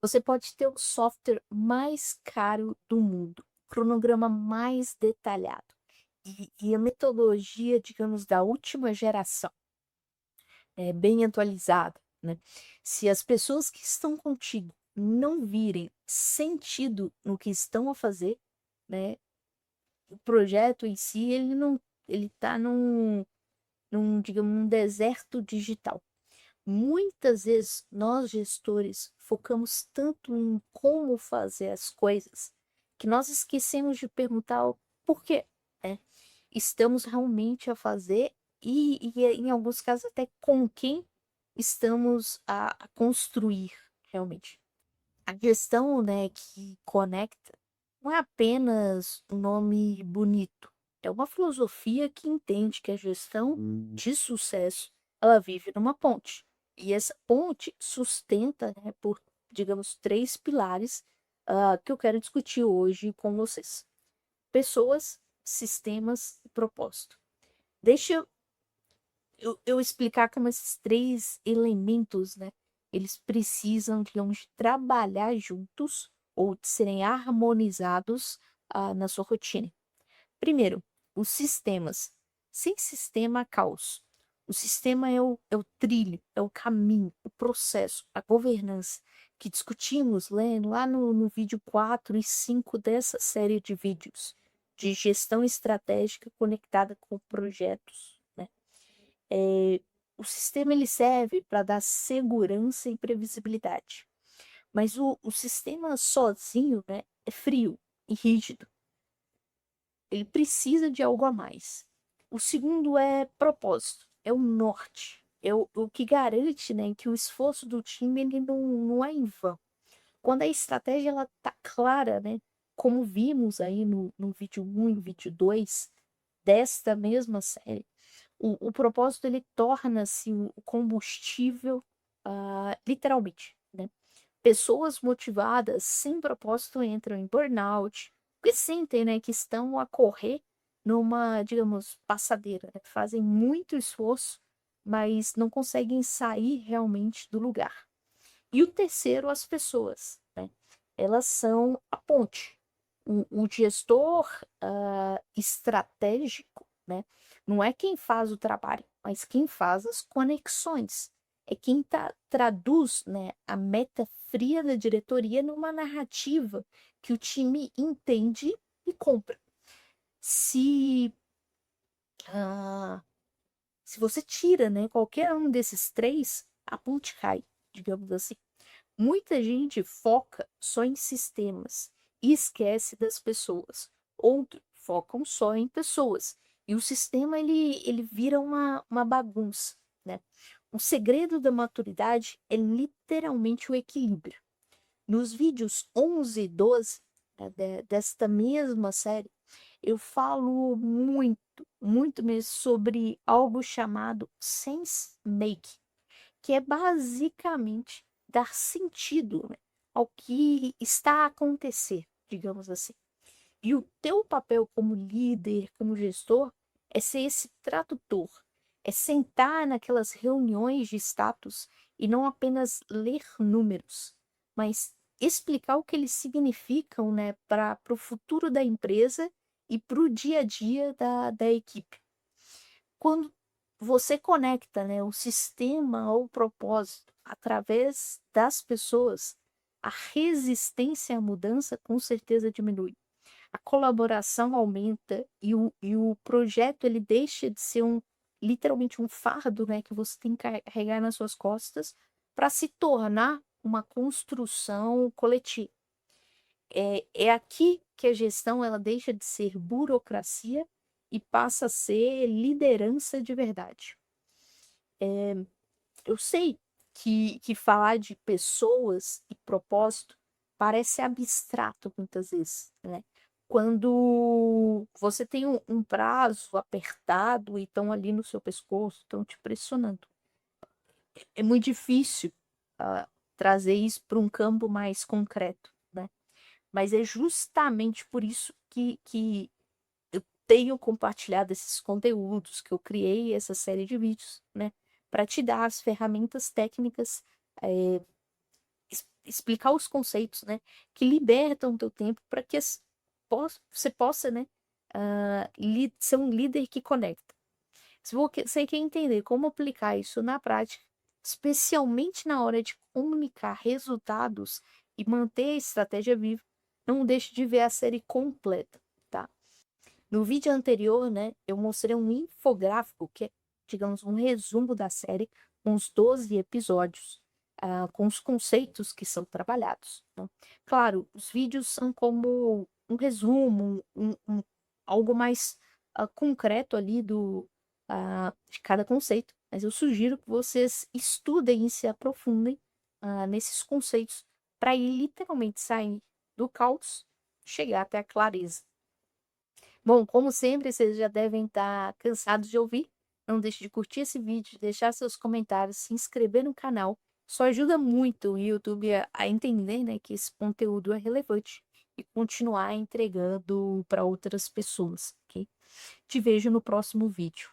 Você pode ter o software mais caro do mundo, cronograma mais detalhado e a metodologia, digamos, da última geração, bem atualizada, né? Se as pessoas que estão contigo não virem sentido no que estão a fazer, né? O projeto em si, ele tá digamos, num deserto digital. Muitas vezes nós gestores focamos tanto em como fazer as coisas que nós esquecemos de perguntar o porquê, né? Estamos realmente a fazer e em alguns casos até com quem estamos a construir realmente. A gestão, né, que conecta não é apenas um nome bonito, é uma filosofia que entende que a gestão de sucesso ela vive numa ponte. E essa ponte sustenta, né, por, digamos, três pilares que eu quero discutir hoje com vocês: pessoas, sistemas e propósito. Deixa eu explicar como esses três elementos, né, eles precisam, digamos, de trabalhar juntos ou de serem harmonizados na sua rotina. Primeiro, os sistemas. Sem sistema, caos. O sistema é o trilho, é o caminho, o processo, a governança que discutimos lá no vídeo 4 e 5 dessa série de vídeos de gestão estratégica conectada com projetos, né? O sistema ele serve para dar segurança e previsibilidade, mas o sistema sozinho, né, é frio e rígido. Ele precisa de algo a mais. O segundo é propósito, é o norte, o que garante, né, que o esforço do time ele não é em vão. Quando a estratégia ela tá clara, né, como vimos aí no vídeo 1 e vídeo 2 desta mesma série, o propósito ele torna-se o combustível, literalmente, né? Pessoas motivadas sem propósito entram em burnout, porque sentem, né, que estão a correr numa, digamos, passadeira, né? Fazem muito esforço, mas não conseguem sair realmente do lugar. E o terceiro, as pessoas, né? Elas são a ponte. O gestor estratégico, né? Não é quem faz o trabalho, mas quem faz as conexões. É quem traduz, né, a meta fria da diretoria numa narrativa que o time entende e compra. Se, ah, se você tira, né, qualquer um desses três, a ponte cai, digamos assim. Muita gente foca só em sistemas e esquece das pessoas. Outros focam só em pessoas. E o sistema ele vira uma bagunça, né? O segredo da maturidade é literalmente o equilíbrio. Nos vídeos 11 e 12, né, desta mesma série, eu falo muito mesmo sobre algo chamado sense make, que é basicamente dar sentido, né, ao que está a acontecer, digamos assim. E o teu papel como líder, como gestor, é ser esse tradutor, é sentar naquelas reuniões de status e não apenas ler números, mas explicar o que eles significam, né, para o futuro da empresa e para o dia a dia da equipe. Quando você conecta, né, o sistema ao propósito através das pessoas, a resistência à mudança com certeza diminui. A colaboração aumenta e o projeto ele deixa de ser literalmente um fardo, né, que você tem que carregar nas suas costas para se tornar uma construção coletiva. É aqui que a gestão ela deixa de ser burocracia e passa a ser liderança de verdade. Eu sei que falar de pessoas e propósito parece abstrato muitas vezes, né? Quando você tem um prazo apertado e estão ali no seu pescoço, estão te pressionando. É muito difícil ah, trazer isso para um campo mais concreto, né? Mas é justamente por isso que eu tenho compartilhado esses conteúdos, que eu criei essa série de vídeos, né? Para te dar as ferramentas técnicas explicar os conceitos, né, que libertam o teu tempo para que você possa, né, ser um líder que conecta. Se você quer entender como aplicar isso na prática, especialmente na hora de comunicar resultados e manter a estratégia viva, não deixe de ver a série completa, tá? No vídeo anterior, né, eu mostrei um infográfico que é, digamos, um resumo da série, com os 12 episódios, com os conceitos que são trabalhados, né? Claro, os vídeos são como um resumo, algo mais concreto ali de cada conceito, mas eu sugiro que vocês estudem e se aprofundem nesses conceitos para ir literalmente sair do caos, chegar até a clareza. Bom, como sempre, vocês já devem estar cansados de ouvir. Não deixe de curtir esse vídeo, deixar seus comentários, se inscrever no canal. Isso ajuda muito o YouTube a entender, né, que esse conteúdo é relevante e continuar entregando para outras pessoas, ok? Te vejo no próximo vídeo.